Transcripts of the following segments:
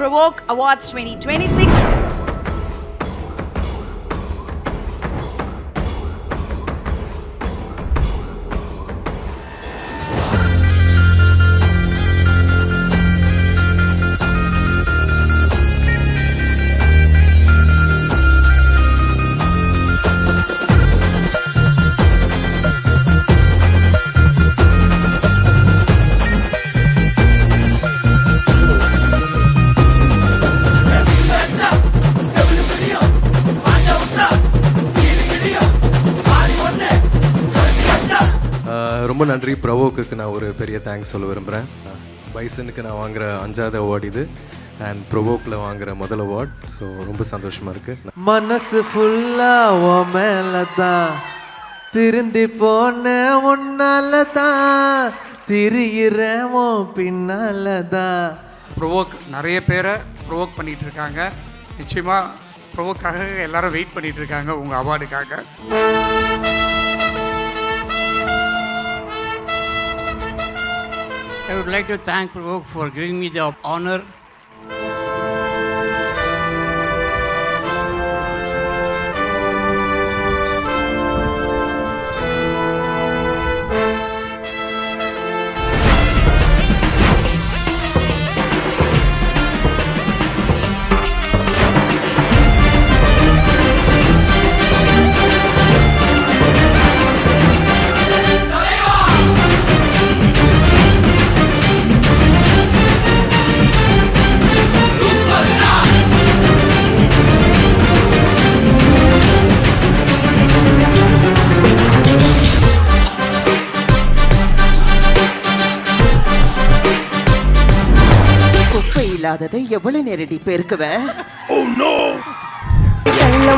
Provoke Awards 2026. ரொம்ப நன்றி. ப்ரவோக்குக்கு நான் ஒரு பெரிய தேங்க்ஸ் சொல்ல விரும்புகிறேன். பைசனுக்கு நான் வாங்குகிற 5வது அவார்டு இது, அண்ட் ப்ரொவோக்கில் வாங்குகிற முதல் அவார்ட். ஸோ ரொம்ப சந்தோஷமாக இருக்குது. மனசு ஃபுல்லாக மேலே தான் திருந்தி போன உன்னால தான் திரியிறமோ பின்னால தான். ப்ரொவோக் நிறைய பேரை ப்ரொவோக் பண்ணிகிட்டு இருக்காங்க. நிச்சயமாக ப்ரொவோக்காக எல்லாரும் வெயிட் பண்ணிகிட்டு இருக்காங்க உங்கள் அவார்டுக்காக. I would like to thank Provoke for giving me the honor. இல்லாததை எவ்வளவு நேரடி பெருக்குவ?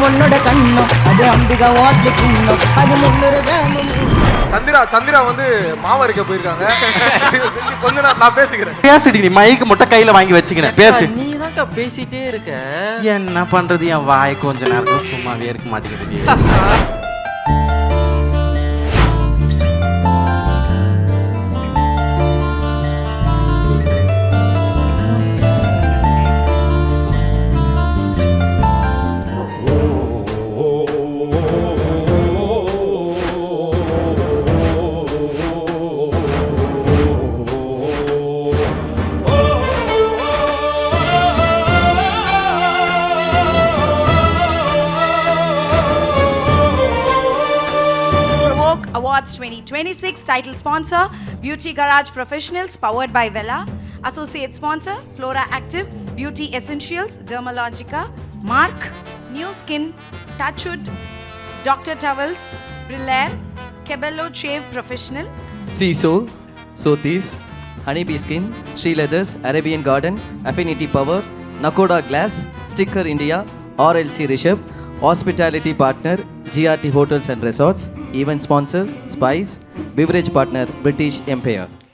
உன்னோட கண்ணம் அது அம்பிகா வாட்லி கிண்ணம் அது சந்திரா வந்து மாவரிக்க போயிருக்காங்க. கொஞ்ச நேரம் நான் பேசிக்கிறேன். பேசிட்டு நீ மைக்கு மட்டும் கையில வாங்கி வச்சுக்கிறேன். பேசு. நீ தான்க்கா பேசிட்டே இருக்க. என்ன பண்றது, என் வாய் கொஞ்ச நேரம் சும்மாவே இருக்க மாட்டேங்குது. Awards 2026. Title sponsor Beauty Garage Professionals powered by Vela. Associate sponsor Flora Active Beauty Essentials Dermalogica. Mark New Skin Touchwood Dr. Towels Brillare Cabello Shave Professional. Seasoul, Sothis, Honeybee Skin, Sri Leathers, Arabian Garden, Affinity Power, Nakoda Glass, Sticker India, RLC Rishabh, Hospitality Partner, GRT Hotels and Resorts, Event Sponsor, Spice, Beverage Partner, British Empire.